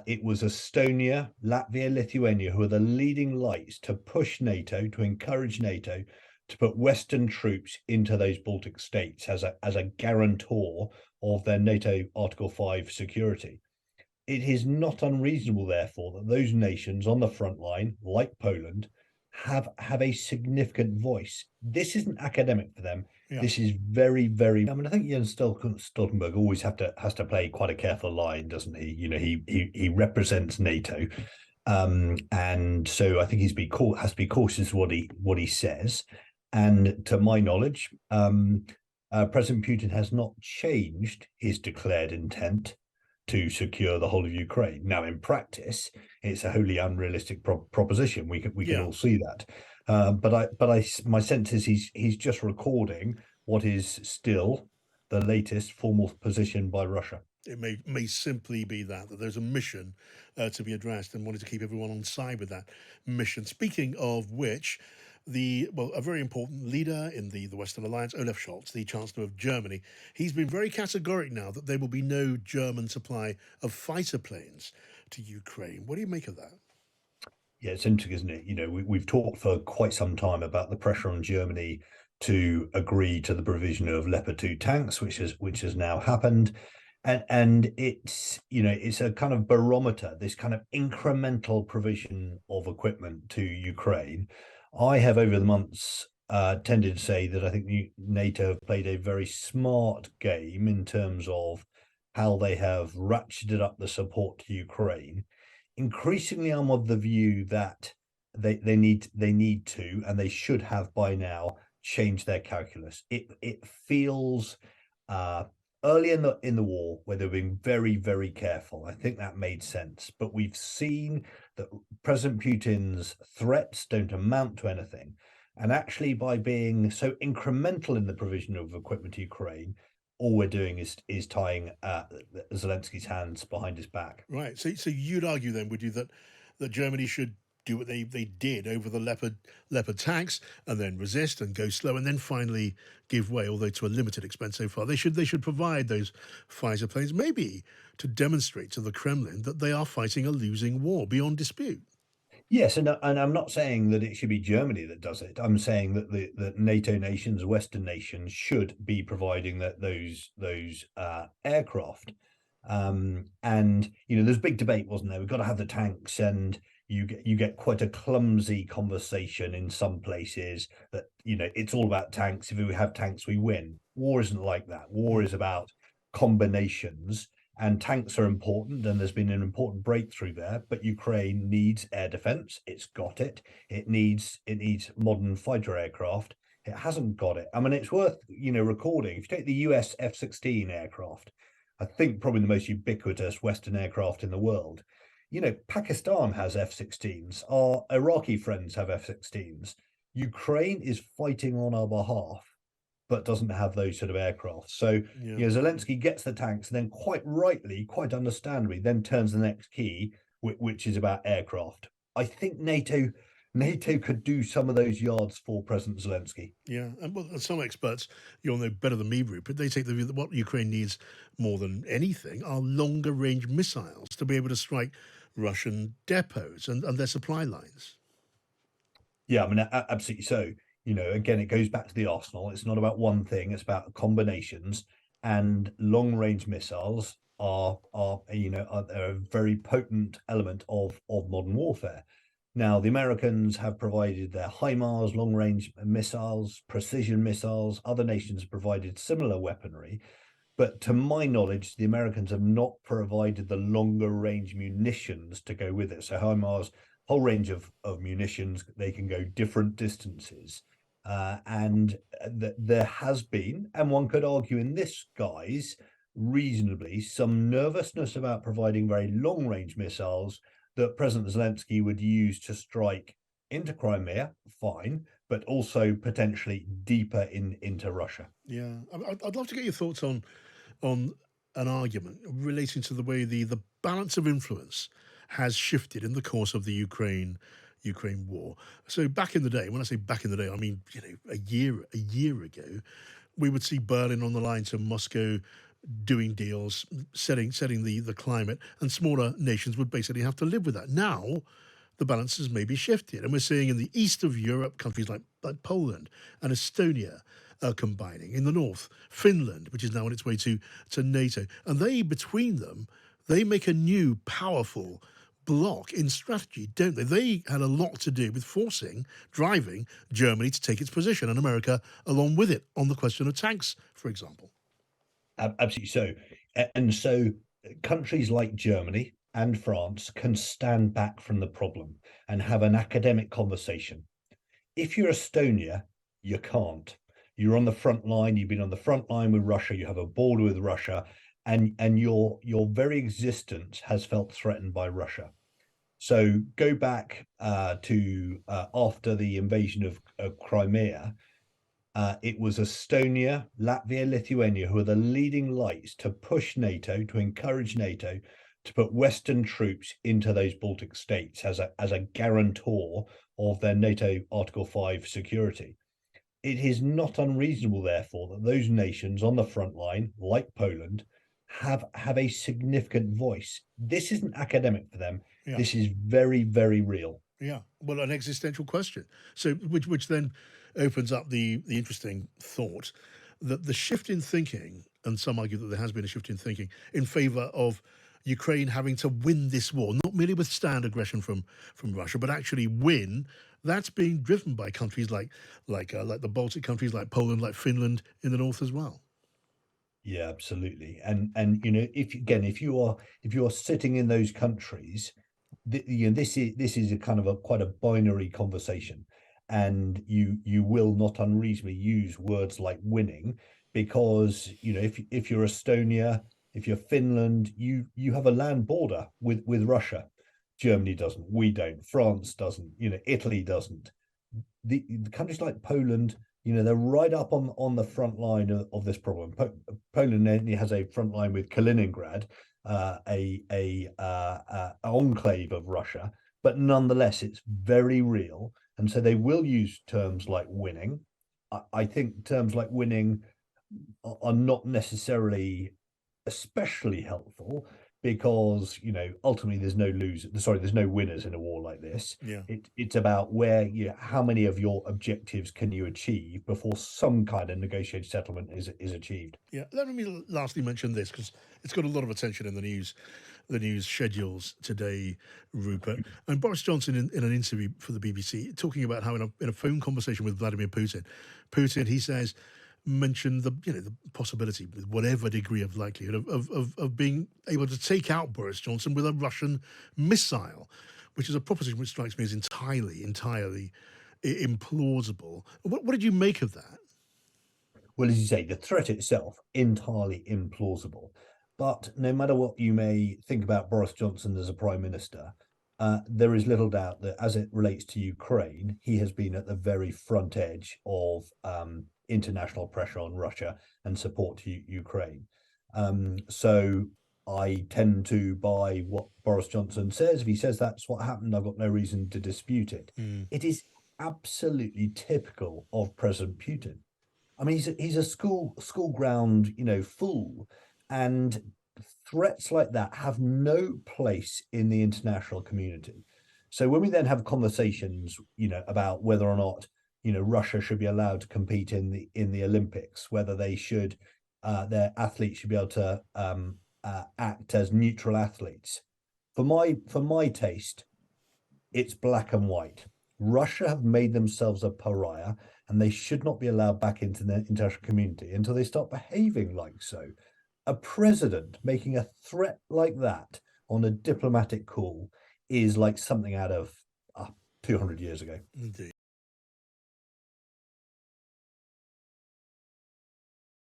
It was Estonia, Latvia, Lithuania who are the leading lights to push NATO, to encourage NATO to put Western troops into those Baltic states as a guarantor of their NATO Article 5 security. It is not unreasonable, therefore, that those nations on the front line, like Poland, have a significant voice. This isn't academic for them. Yeah. This is very, very. I mean, I think Jens Stoltenberg always has to play quite a careful line, doesn't he? You know, he represents NATO, and so I think has to be cautious what he says. And to my knowledge, President Putin has not changed his declared intent to secure the whole of Ukraine. Now, in practice, it's a wholly unrealistic proposition. We can all see that. My sense is he's just recording what is still the latest formal position by Russia. It may simply be that there's a mission to be addressed, and wanted to keep everyone on side with that mission. Speaking of which, a very important leader in the Western Alliance, Olaf Scholz, the Chancellor of Germany, he's been very categoric now that there will be no German supply of fighter planes to Ukraine. What do you make of that? Yeah, it's interesting, isn't it? You know, we've talked for quite some time about the pressure on Germany to agree to the provision of Leopard 2 tanks, which has now happened. And it's, you know, it's a kind of barometer, this kind of incremental provision of equipment to Ukraine. I have over the months tended to say that I think NATO have played a very smart game in terms of how they have ratcheted up the support to Ukraine. Increasingly, I'm of the view that they need to, and they should have by now, change their calculus. It feels early in the war where they're being very, very careful. I think that made sense, but we've seen that President Putin's threats don't amount to anything, and actually by being so incremental in the provision of equipment to Ukraine, all we're doing is tying Zelensky's hands behind his back. Right. So you'd argue then, would you, that Germany should do what they did over the Leopard tanks, and then resist and go slow, and then finally give way, although to a limited extent so far. They should provide those fighter planes, maybe to demonstrate to the Kremlin that they are fighting a losing war beyond dispute. Yes, and I'm not saying that it should be Germany that does it. I'm saying that that NATO nations, Western nations, should be providing those aircraft. And you know, there's big debate, wasn't there? We've got to have the tanks, and you get quite a clumsy conversation in some places that, you know, it's all about tanks. If we have tanks, we win. War isn't like that. War is about combinations. And tanks are important, and there's been an important breakthrough there. But Ukraine needs air defense. It's got it. It needs modern fighter aircraft. It hasn't got it. I mean, it's worth, you know, recording. If you take the US F-16 aircraft, I think probably the most ubiquitous Western aircraft in the world. You know, Pakistan has F-16s. Our Iraqi friends have F-16s. Ukraine is fighting on our behalf, but doesn't have those sort of aircraft. So, you know, Zelensky gets the tanks, and then quite rightly, quite understandably, then turns the next key, which is about aircraft. I think NATO could do some of those yards for President Zelensky. Yeah, and some experts, you'll know better than me, Rupert, they take the view that what Ukraine needs more than anything are longer range missiles to be able to strike Russian depots and their supply lines. Yeah, I mean, absolutely so. You know, again, it goes back to the arsenal. It's not about one thing; it's about combinations. And long-range missiles are they're a very potent element of modern warfare. Now, the Americans have provided their HIMARS long-range missiles, precision missiles. Other nations have provided similar weaponry. But to my knowledge, the Americans have not provided the longer range munitions to go with it. So HIMARS, whole range of munitions, they can go different distances. There has been, and one could argue in this guise, reasonably, some nervousness about providing very long range missiles that President Zelensky would use to strike into Crimea, fine, but also potentially deeper into Russia. Yeah, I'd love to get your thoughts on an argument relating to the way the balance of influence has shifted in the course of the Ukraine war. So back in the day, when I say back in the day, I mean, you know, a year ago, we would see Berlin on the line to Moscow doing deals, setting the climate, and smaller nations would basically have to live with that. Now, the balances may be shifted, and we're seeing in the east of Europe countries like Poland and Estonia are combining. In the north, Finland, which is now on its way to NATO, and they between them, they make a new powerful block in strategy, don't they? They had a lot to do with driving Germany to take its position, and America along with it on the question of tanks, for example. Absolutely so. And so countries like Germany and France can stand back from the problem and have an academic conversation. If you're Estonia, you can't. You're on the front line. You've been on the front line with Russia. You have a border with Russia, and your very existence has felt threatened by Russia. So go back to after the invasion of Crimea. It was Estonia, Latvia, Lithuania who are the leading lights to push NATO, to encourage NATO to put Western troops into those Baltic states as a guarantor of their NATO Article 5 security. It is not unreasonable, therefore, that those nations on the front line, like Poland, have a significant voice. This isn't academic for them. Yeah. This is very, very real. Yeah, well, an existential question. So, which then opens up the interesting thought that the shift in thinking, and some argue that there has been a shift in thinking in favour of Ukraine having to win this war, not merely withstand aggression from Russia, but actually win. That's being driven by countries like the Baltic countries, like Poland, like Finland in the north as well. Yeah, absolutely. And if you are sitting in those countries, this is a kind of quite a binary conversation, and you will not unreasonably use words like winning, because if you're Estonia, if you're Finland, you have a land border with Russia. Germany doesn't, we don't, France doesn't, Italy doesn't. The countries like Poland, they're right up on the front line of this problem. Poland only has a front line with Kaliningrad, a enclave of Russia, but nonetheless, it's very real. And so they will use terms like winning. I think terms like winning are not necessarily especially helpful, because ultimately there's no winners in a war like this. Yeah. It's about how many of your objectives can you achieve before some kind of negotiated settlement is achieved. Yeah, let me lastly mention this, because it's got a lot of attention in the news schedules today, Rupert. And Boris Johnson, in an interview for the BBC, talking about how in a phone conversation with Vladimir Putin, he says, mentioned the possibility, with whatever degree of likelihood, of being able to take out Boris Johnson with a Russian missile, which is a proposition which strikes me as entirely implausible. What did you make of that? Well, as you say, the threat itself, entirely implausible. But no matter what you may think about Boris Johnson as a prime minister, there is little doubt that as it relates to Ukraine, he has been at the very front edge of international pressure on Russia and support to Ukraine. So I tend to buy what Boris Johnson says. If he says that's what happened, I've got no reason to dispute it. It is absolutely typical of President Putin. I mean, he's a school ground, fool, and threats like that have no place in the international community. So when we then have conversations, about whether or not, Russia should be allowed to compete in the Olympics, whether they should, their athletes should be able to act as neutral athletes. For my taste, it's black and white. Russia have made themselves a pariah, and they should not be allowed back into the international community until they start behaving like so. A president making a threat like that on a diplomatic call is like something out of 200 years ago. Indeed.